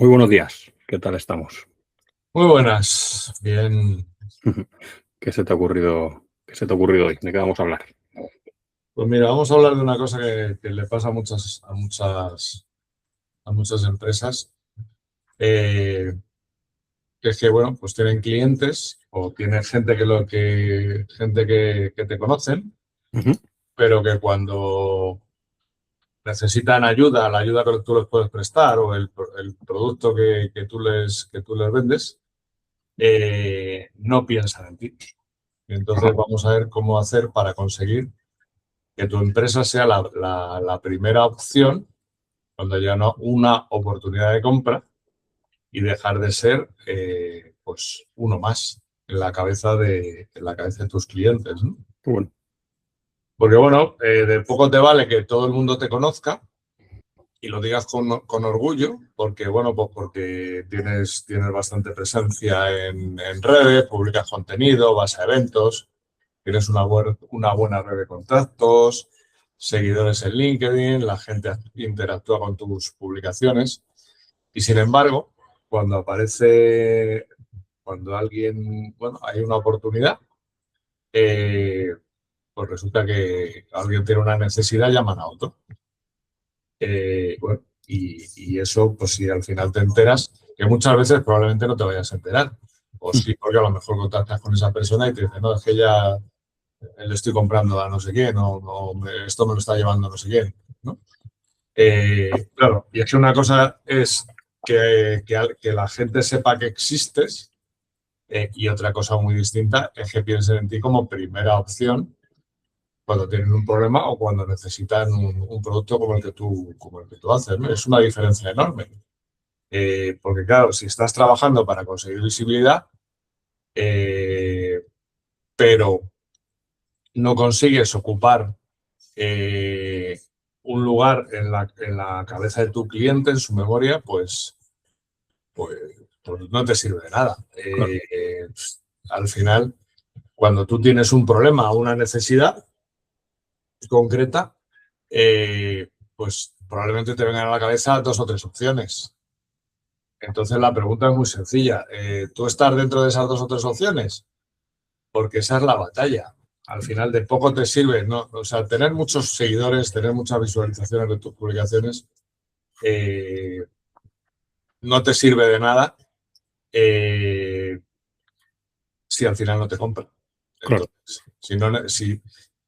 Muy buenos días. ¿Qué tal estamos? Muy buenas. Bien. ¿Qué se te ha ocurrido, qué se te ha ocurrido hoy? ¿De qué vamos a hablar? Pues mira, vamos a hablar de una cosa que le pasa a muchas empresas, eh, que es que, bueno, pues tienen clientes o tienen gente que te conocen, Ujú. pero que cuando necesitan ayuda, la ayuda que tú les puedes prestar o el producto que tú les vendes, no piensan en ti. Y entonces vamos a ver cómo hacer para conseguir que tu empresa sea la primera opción cuando haya una oportunidad de compra y dejar de ser pues uno más en la cabeza de tus clientes, ¿no? Bueno, Porque bueno, de poco te vale que todo el mundo te conozca y lo digas con orgullo, porque bueno, pues porque tienes bastante presencia en redes, publicas contenido, vas a eventos, tienes una buena red de contactos, seguidores en LinkedIn, la gente interactúa con tus publicaciones y sin embargo, cuando hay una oportunidad, pues resulta que alguien tiene una necesidad, llaman a otro. Bueno, y eso, pues si al final te enteras, que muchas veces probablemente no te vayas a enterar. O sí, porque a lo mejor contactas con esa persona y te dice, no, es que ya le estoy comprando a no sé quién, esto me lo está llevando a no sé quién, ¿no? Claro, y es que una cosa es que la gente sepa que existes, y otra cosa muy distinta es que piensen en ti como primera opción cuando tienen un problema o cuando necesitan un producto como el que tú haces, ¿no? Es una diferencia enorme. Porque claro, si estás trabajando para conseguir visibilidad, pero no consigues ocupar eh, un lugar en la cabeza de tu cliente, en su memoria, pues, pues no te sirve de nada. claro, Al final, cuando tú tienes un problema o una necesidad concreta, pues probablemente te vengan a la cabeza dos o tres opciones. Entonces la pregunta es muy sencilla. ¿Tú estás dentro de esas dos o tres opciones? Porque esa es la batalla. Al final de poco te sirve, ¿no? O sea, tener muchos seguidores, tener muchas visualizaciones de tus publicaciones, eh, no te sirve de nada si al final no te compran. claro. Entonces,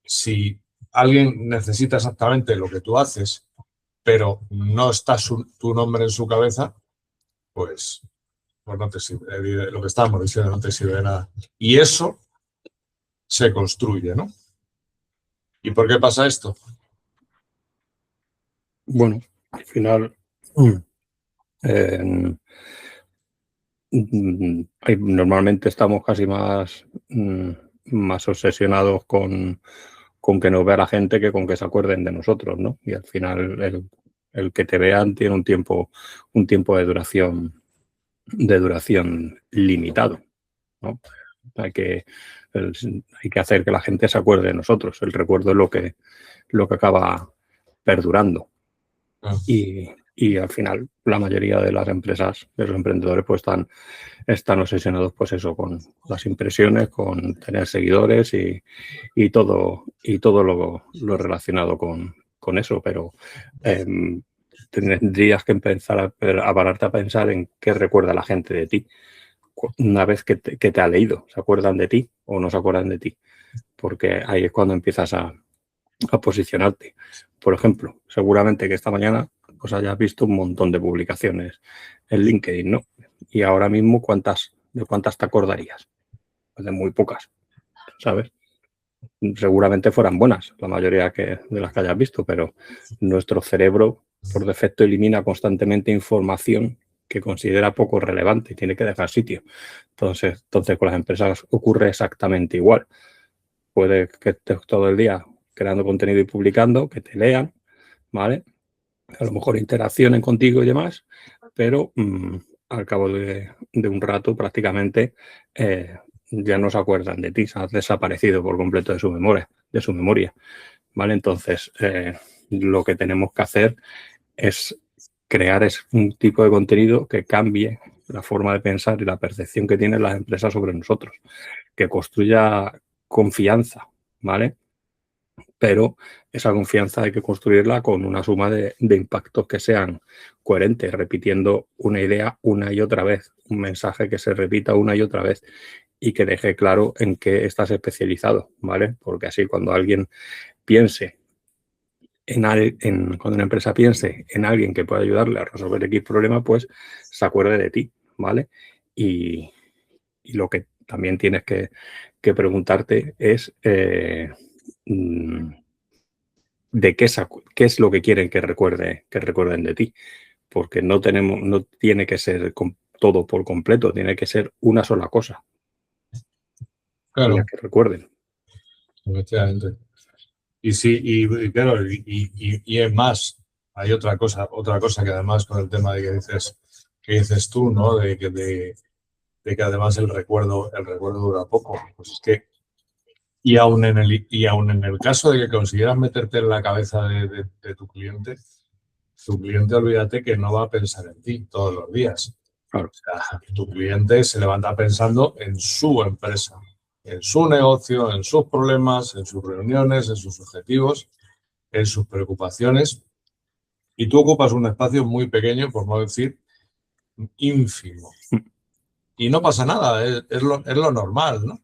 si alguien necesita exactamente lo que tú haces, pero no está tu nombre en su cabeza, pues no te sirve. Lo que estábamos diciendo no te sirve de nada. Y eso se construye, ¿no? ¿Y por qué pasa esto? Bueno, al final, eh, normalmente estamos casi más obsesionados con que nos vea la gente que con que se acuerden de nosotros, ¿no? Y al final el que te vean tiene un tiempo de duración limitado, ¿no? Hay que, hay que hacer que la gente se acuerde de nosotros. El recuerdo es lo que acaba perdurando. Ah, Y al final la mayoría de las empresas, de los emprendedores, pues están obsesionados pues eso, con las impresiones, con tener seguidores y todo lo relacionado con eso. Pero tendrías que empezar a pararte a pensar en qué recuerda la gente de ti una vez que te ha leído. ¿Se acuerdan de ti o no se acuerdan de ti? Porque ahí es cuando empiezas a posicionarte. Por ejemplo, seguramente que esta mañana pues hayas visto un montón de publicaciones en LinkedIn, ¿no? Y ahora mismo, ¿de cuántas te acordarías? Pues de muy pocas, ¿sabes? Seguramente fueran buenas, la mayoría de las que hayas visto, pero nuestro cerebro, por defecto, elimina constantemente información que considera poco relevante y tiene que dejar sitio. Entonces con las empresas ocurre exactamente igual. Puede que estés todo el día creando contenido y publicando, que te lean, ¿vale? A lo mejor interaccionen contigo y demás, pero al cabo de un rato prácticamente ya no se acuerdan de ti, se has desaparecido por completo de su memoria, ¿vale? Entonces, lo que tenemos que hacer es crear es un tipo de contenido que cambie la forma de pensar y la percepción que tienen las empresas sobre nosotros, que construya confianza, ¿vale? Pero esa confianza hay que construirla con una suma de impactos que sean coherentes, repitiendo una idea una y otra vez, un mensaje que se repita una y otra vez y que deje claro en qué estás especializado, ¿vale? Porque así cuando alguien piense cuando una empresa piense en alguien que pueda ayudarle a resolver X problema, pues se acuerde de ti, ¿vale? Y lo que también tienes que preguntarte es de qué es lo que quieren que recuerden de ti, porque no tiene que ser todo por completo, tiene que ser una sola cosa. Claro. La que recuerden. Efectivamente. Y sí, y claro, y es más, hay otra cosa que además con el tema de que dices tú, ¿no? De que además el recuerdo dura poco. Pues es que, y aún en el caso de que consiguieras meterte en la cabeza de tu cliente, olvídate que no va a pensar en ti todos los días. Claro. O sea, tu cliente se levanta pensando en su empresa, en su negocio, en sus problemas, en sus reuniones, en sus objetivos, en sus preocupaciones. Y tú ocupas un espacio muy pequeño, por no decir ínfimo. Y no pasa nada, es lo normal, ¿no?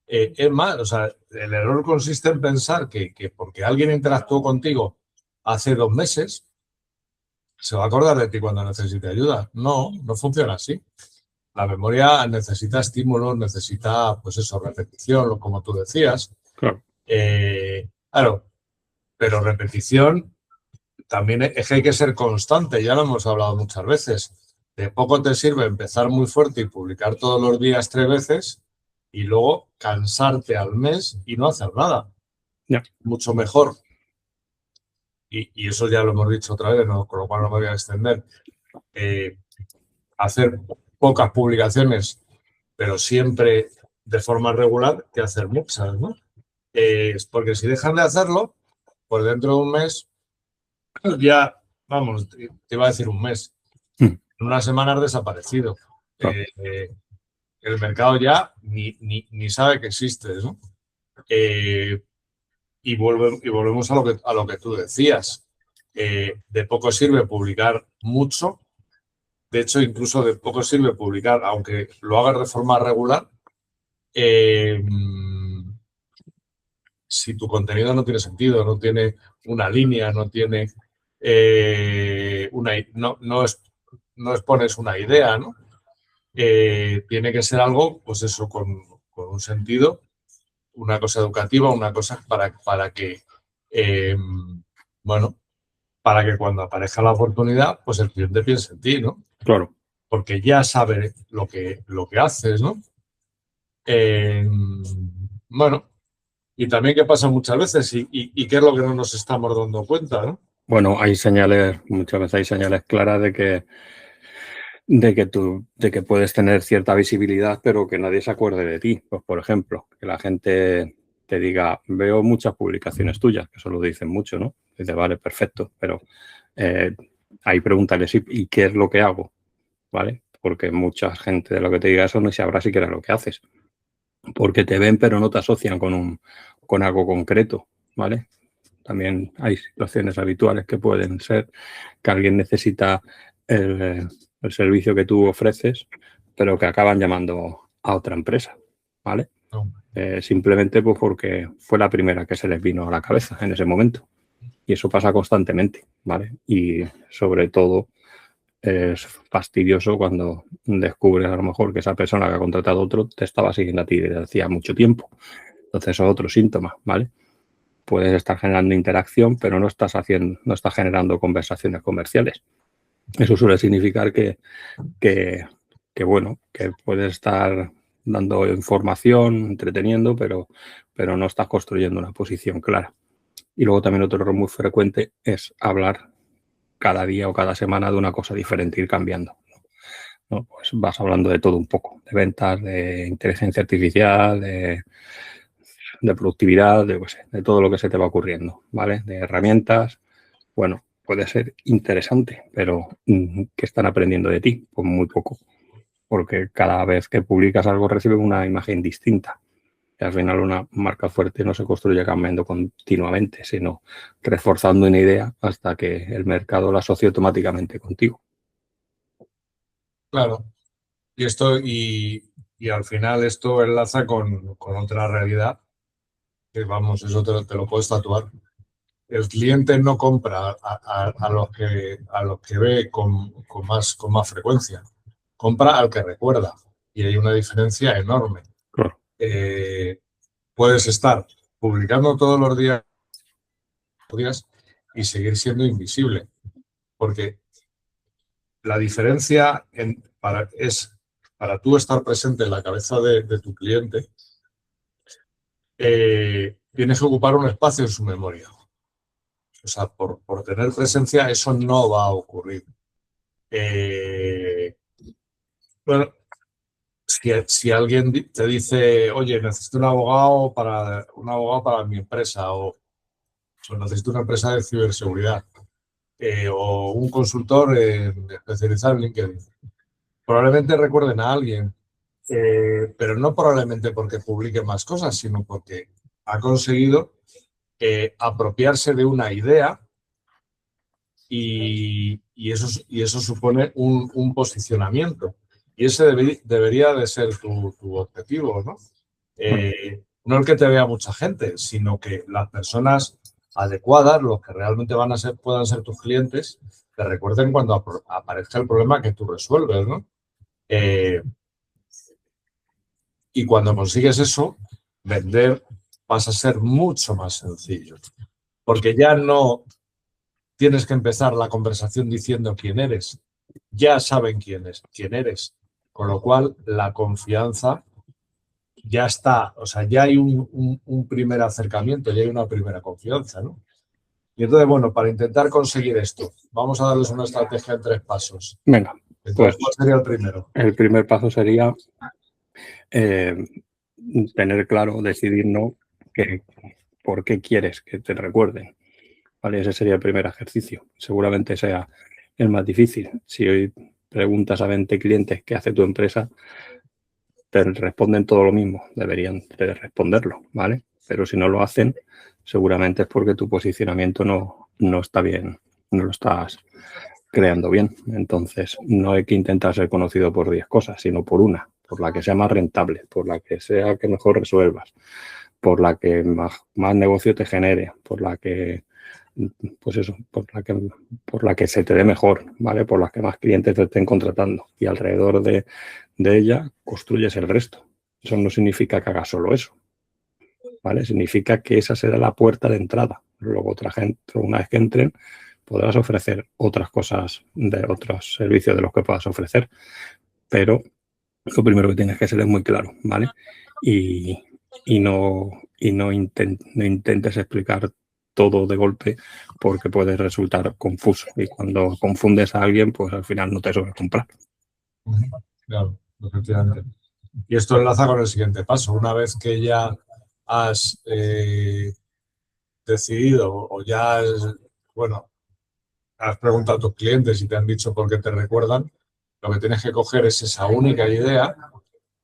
Es más, o sea, el error consiste en pensar que porque alguien interactuó contigo hace 2 meses, se va a acordar de ti cuando necesite ayuda. No, no funciona así. La memoria necesita estímulos, necesita, pues eso, repetición, como tú decías. Claro. Claro, pero repetición también es que hay que ser constante, ya lo hemos hablado muchas veces. De poco te sirve empezar muy fuerte y publicar todos los días 3 veces y luego cansarte al mes y no hacer nada. Ya. Mucho mejor. Y eso ya lo hemos dicho otra vez, ¿no? Con lo cual no me voy a extender. Hacer pocas publicaciones, pero siempre de forma regular, que hacer muchas, ¿no? Porque si dejan de hacerlo, pues dentro de un mes, ya, vamos, te iba a decir un mes, en una semana has desaparecido. Claro. El mercado ya ni sabe que existes, ¿no? Y volvemos a lo que tú decías. De poco sirve publicar mucho. De hecho, incluso de poco sirve publicar, aunque lo hagas de forma regular, si tu contenido no tiene sentido, no tiene una línea, no tiene no expones una idea, ¿no? Tiene que ser algo, pues eso, con un sentido, una cosa educativa, una cosa para que, bueno, para que cuando aparezca la oportunidad, pues el cliente piense en ti, ¿no? Claro. Porque ya sabe lo que haces, ¿no? Bueno, y también qué pasa muchas veces y qué es lo que no nos estamos dando cuenta, ¿no? Bueno, muchas veces hay señales claras de que puedes tener cierta visibilidad, pero que nadie se acuerde de ti. Pues, por ejemplo, que la gente te diga, veo muchas publicaciones tuyas, que eso lo dicen mucho, ¿no? Dice, vale, perfecto, pero ahí pregúntale, ¿y qué es lo que hago? ¿Vale? Porque mucha gente de lo que te diga eso no sabrá siquiera lo que haces. Porque te ven, pero no te asocian con algo concreto, ¿vale? También hay situaciones habituales que pueden ser que alguien necesita el servicio que tú ofreces, pero que acaban llamando a otra empresa, ¿vale? Simplemente pues porque fue la primera que se les vino a la cabeza en ese momento. Y eso pasa constantemente, ¿vale? Y sobre todo es fastidioso cuando descubres a lo mejor que esa persona que ha contratado a otro te estaba siguiendo a ti desde hacía mucho tiempo. Entonces eso es otro síntoma, ¿vale? Puedes estar generando interacción, pero no estás generando conversaciones comerciales. Eso suele significar que puedes estar dando información, entreteniendo, pero no estás construyendo una posición clara. Y luego también otro error muy frecuente es hablar cada día o cada semana de una cosa diferente, ir cambiando, ¿no? Pues vas hablando de todo un poco, de ventas, de inteligencia artificial, de productividad, de todo lo que se te va ocurriendo, ¿vale? De herramientas. Bueno, puede ser interesante, pero ¿qué están aprendiendo de ti? Pues muy poco, porque cada vez que publicas algo recibes una imagen distinta. Y al final una marca fuerte no se construye cambiando continuamente, sino reforzando una idea hasta que el mercado la asocie automáticamente contigo. Claro. Y al final esto enlaza con otra realidad, que vamos, eso te lo puedes tatuar. El cliente no compra a los que ve con más frecuencia, compra al que recuerda. Y hay una diferencia enorme. Claro. Puedes estar publicando todos los días y seguir siendo invisible, porque la diferencia es para tú estar presente en la cabeza de tu cliente, tienes que ocupar un espacio en su memoria. O sea, por tener presencia, eso no va a ocurrir. Bueno, si alguien te dice, oye, necesito un abogado para mi empresa, o necesito una empresa de ciberseguridad, o un consultor especializado en LinkedIn, probablemente recuerden a alguien, pero no probablemente porque publique más cosas, sino porque ha conseguido apropiarse de una idea y eso supone un posicionamiento. Y ese debería de ser tu objetivo, ¿no? No el que te vea mucha gente, sino que las personas adecuadas, los que realmente puedan ser tus clientes, te recuerden cuando aparezca el problema que tú resuelves, ¿no? Y cuando consigues eso, vender pasa a ser mucho más sencillo, porque ya no tienes que empezar la conversación diciendo quién eres. Ya saben quién eres. Con lo cual, la confianza ya está. O sea, ya hay un primer acercamiento, ya hay una primera confianza, ¿no? Y entonces, bueno, para intentar conseguir esto, vamos a darles una estrategia en 3 pasos. Venga, entonces, ¿cuál sería el primero? El primer paso sería tener claro, decidir por qué quieres que te recuerden. ¿Vale? Ese sería el primer ejercicio. Seguramente sea el más difícil. Si hoy preguntas a 20 clientes qué hace tu empresa, te responden todo lo mismo. Deberían de responderlo, ¿vale? Pero si no lo hacen, seguramente es porque tu posicionamiento no está bien, no lo estás creando bien. Entonces, no hay que intentar ser conocido por 10 cosas, sino por una, por la que sea más rentable, por la que sea que mejor resuelvas, por la que más negocio te genere, por la que, pues eso, por la que se te dé mejor, ¿vale? Por la que más clientes te estén contratando. Y alrededor de ella construyes el resto. Eso no significa que hagas solo eso, ¿vale? Significa que esa será la puerta de entrada. Luego otra gente, una vez que entren, podrás ofrecer otras cosas, de otros servicios de los que puedas ofrecer. Pero lo primero que tienes que ser es muy claro, ¿vale? Y no intentes explicar todo de golpe porque puede resultar confuso. Y cuando confundes a alguien, pues al final no te suele comprar. Claro, efectivamente. Y esto enlaza con el siguiente paso. Una vez que ya has decidido o ya has preguntado a tus clientes y te han dicho por qué te recuerdan, lo que tienes que coger es esa única idea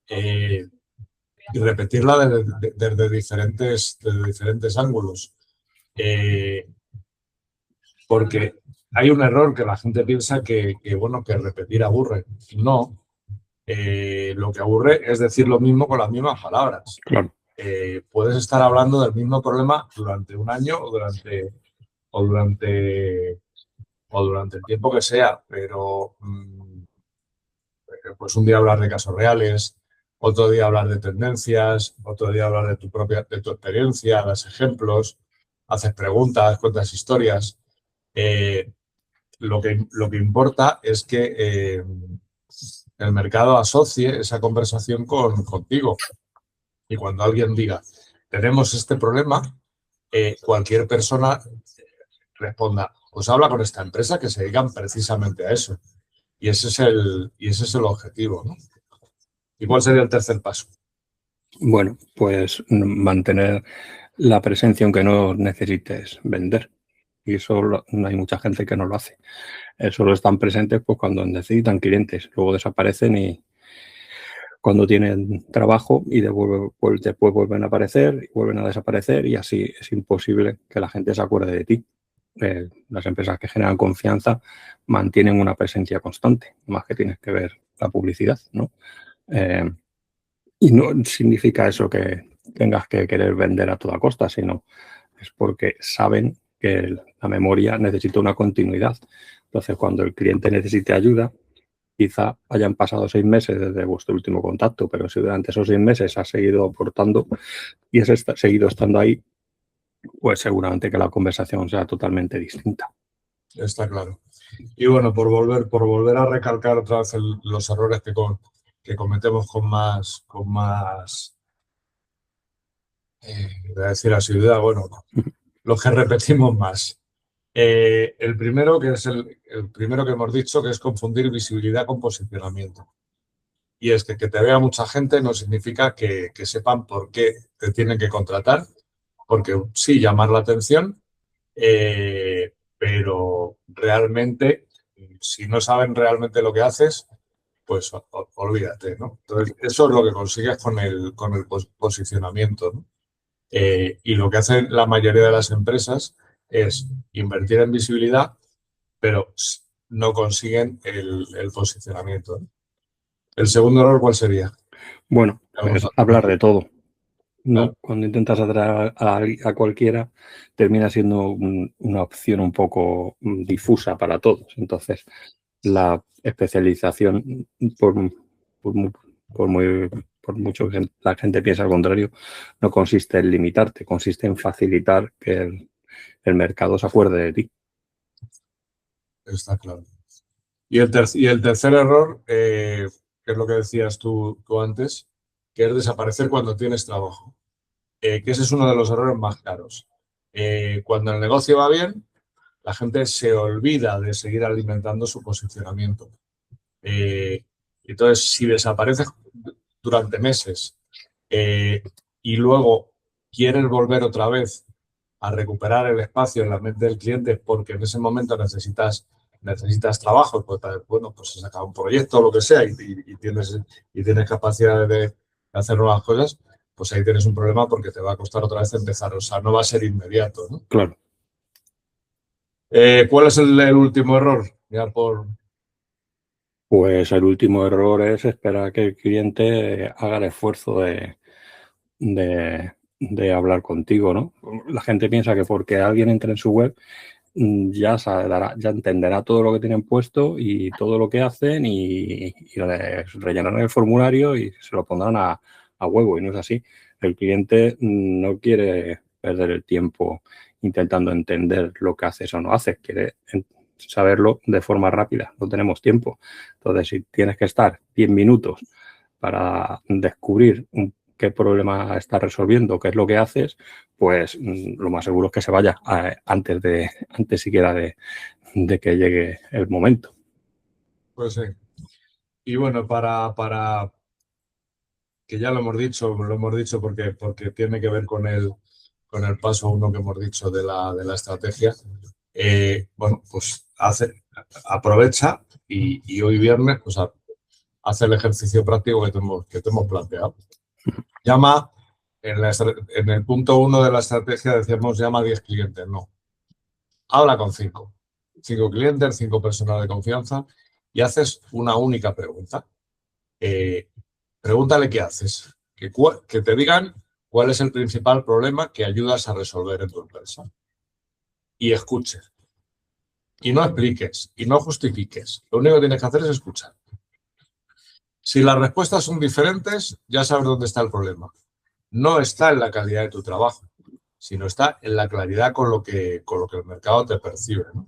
y repetirla desde diferentes ángulos. Porque hay un error que la gente piensa que repetir aburre. No. Lo que aburre es decir lo mismo con las mismas palabras. Claro. Puedes estar hablando del mismo problema durante un año o durante el tiempo que sea, pero pues un día hablar de casos reales, otro día hablar de tendencias, otro día hablar de tu experiencia, das ejemplos, haces preguntas, cuentas historias. Lo que importa es que el mercado asocie esa conversación contigo. Y cuando alguien diga, tenemos este problema, cualquier persona responda, pues habla con esta empresa que se dedican precisamente a eso. Y ese es el objetivo, ¿no? ¿Y cuál sería el tercer paso? Bueno, pues mantener la presencia aunque no necesites vender. y eso no hay mucha gente que no lo hace. Solo están presentes pues cuando necesitan clientes, luego desaparecen y cuando tienen trabajo y después vuelven a aparecer y vuelven a desaparecer y así es imposible que la gente se acuerde de ti. Las empresas que generan confianza mantienen una presencia constante, más que tienes que ver la publicidad, ¿no? Y no significa eso que tengas que querer vender a toda costa, sino es porque saben que la memoria necesita una continuidad. Entonces, cuando el cliente necesite ayuda, quizá hayan pasado 6 meses desde vuestro último contacto, pero si durante esos 6 meses has seguido aportando y has seguido estando ahí, pues seguramente que la conversación sea totalmente distinta. Está claro. Y bueno, por volver a recalcar otra vez los errores que cometemos con más voy a decir asiduidad, bueno, los que repetimos más. El primero, que es el primero que hemos dicho, que es confundir visibilidad con posicionamiento. Y es que te vea mucha gente no significa que sepan por qué te tienen que contratar, porque sí, llamar la atención, pero realmente, si no saben realmente lo que haces, pues olvídate, ¿no? Entonces, eso es lo que consigues con el posicionamiento, ¿no? Y lo que hacen la mayoría de las empresas es invertir en visibilidad, pero no consiguen el posicionamiento, ¿no? ¿El segundo error cuál sería? Bueno, pues hablar de todo, ¿no? Claro. Cuando intentas atraer a cualquiera, termina siendo una opción un poco difusa para todos. Entonces, la especialización, por mucho que la gente piense al contrario, no consiste en limitarte, consiste en facilitar que el mercado se acuerde de ti. Está claro. Y el tercer error, que es lo que decías tú antes, que es desaparecer cuando tienes trabajo. Que ese es uno de los errores más caros. Cuando el negocio va bien, la gente se olvida de seguir alimentando su posicionamiento. Entonces, si desapareces durante meses y luego quieres volver otra vez a recuperar el espacio en la mente del cliente porque en ese momento necesitas trabajo, pues bueno, pues se saca un proyecto o lo que sea y tienes capacidad de hacer nuevas cosas, pues ahí tienes un problema porque te va a costar otra vez empezar. O sea, no va a ser inmediato, ¿no? Claro. ¿Cuál es el último error? Ya por... Pues el último error es esperar que el cliente haga el esfuerzo de hablar contigo, ¿no? La gente piensa que porque alguien entre en su web ya entenderá todo lo que tienen puesto y todo lo que hacen y les rellenarán el formulario y se lo pondrán a huevo, y no es así. El cliente no quiere perder el tiempo intentando entender lo que haces o no haces, quiere saberlo de forma rápida, no tenemos tiempo. Entonces, si tienes que estar 10 minutos para descubrir qué problema estás resolviendo, qué es lo que haces, pues lo más seguro es que se vaya antes siquiera de que llegue el momento. Pues sí. Y bueno, para que ya lo hemos dicho porque tiene que ver con el paso 1 que hemos dicho de la estrategia. Bueno, pues aprovecha y hoy viernes, pues hace el ejercicio práctico que te hemos planteado. Llama, en el punto 1 de la estrategia decíamos llama a 10 clientes, no. Habla con 5 clientes, 5 personas de confianza y haces una única pregunta. Pregúntale qué haces, que te digan cuál es el principal problema que ayudas a resolver en tu empresa. Y escuches. Y no expliques, y no justifiques. Lo único que tienes que hacer es escuchar. Si las respuestas son diferentes, ya sabes dónde está el problema. No está en la calidad de tu trabajo, sino está en la claridad con lo que el mercado te percibe, ¿no?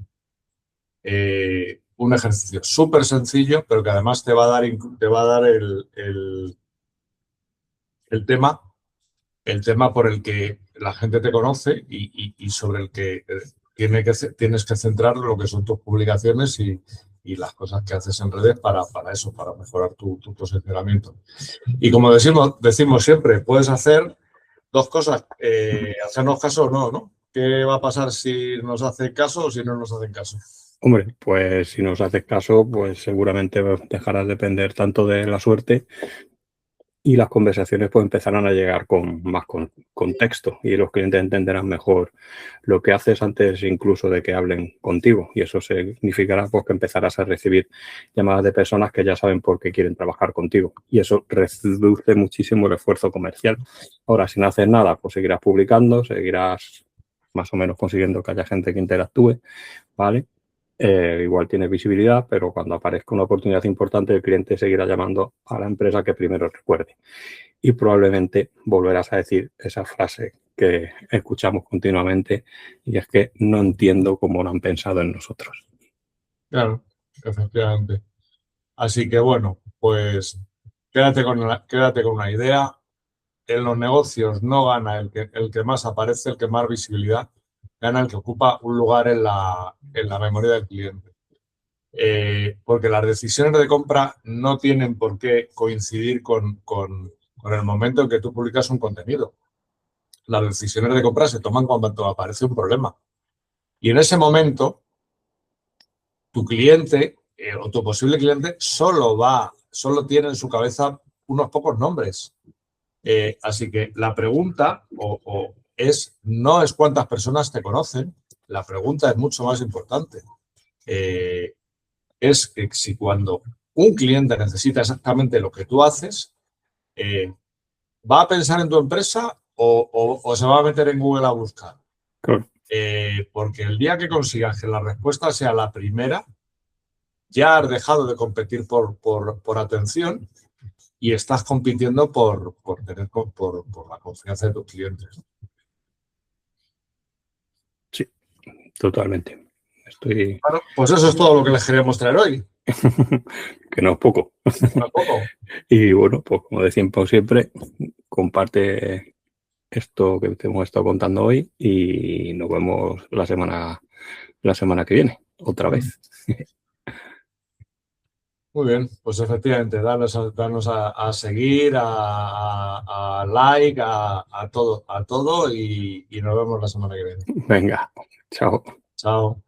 Un ejercicio súper sencillo, pero que además te va a dar el tema por el que la gente te conoce y sobre el que tienes que centrar lo que son tus publicaciones y las cosas que haces en redes para eso, para mejorar tu posicionamiento. Y como decimos siempre, puedes hacer 2 cosas, hacernos caso o no, ¿no? ¿Qué va a pasar si nos hace caso o si no nos hacen caso? Hombre, pues si nos haces caso, pues seguramente dejarás de depender tanto de la suerte y las conversaciones pues empezarán a llegar con más contexto y los clientes entenderán mejor lo que haces antes incluso de que hablen contigo, y eso significará pues que empezarás a recibir llamadas de personas que ya saben por qué quieren trabajar contigo, y eso reduce muchísimo el esfuerzo comercial. Ahora, si no haces nada, pues seguirás publicando, seguirás más o menos consiguiendo que haya gente que interactúe, ¿vale? Igual tienes visibilidad, pero cuando aparezca una oportunidad importante, el cliente seguirá llamando a la empresa que primero recuerde. Y probablemente volverás a decir esa frase que escuchamos continuamente, y es que no entiendo cómo no han pensado en nosotros. Claro, efectivamente. Así que bueno, pues quédate con una idea. En los negocios no gana el que más aparece, el que más visibilidad, gana el que ocupa un lugar en la memoria del cliente. Porque las decisiones de compra no tienen por qué coincidir con el momento en que tú publicas un contenido. Las decisiones de compra se toman cuando aparece un problema. Y en ese momento, tu cliente o tu posible cliente solo tiene en su cabeza unos pocos nombres. Así que la pregunta no es cuántas personas te conocen, la pregunta es mucho más importante. Es que si cuando un cliente necesita exactamente lo que tú haces, ¿va a pensar en tu empresa o se va a meter en Google a buscar? Claro. Porque el día que consigas que la respuesta sea la primera, ya has dejado de competir por atención y estás compitiendo por la confianza de tus clientes. Sí, totalmente. Bueno, pues eso es todo lo que les quería mostrar hoy. Que no es poco. No es poco. Y bueno, pues como decimos siempre, comparte esto que te hemos estado contando hoy y nos vemos la semana que viene, otra vez. Muy bien, pues efectivamente, danos a seguir, a like, a todo y nos vemos la semana que viene. Venga, chao. Chao.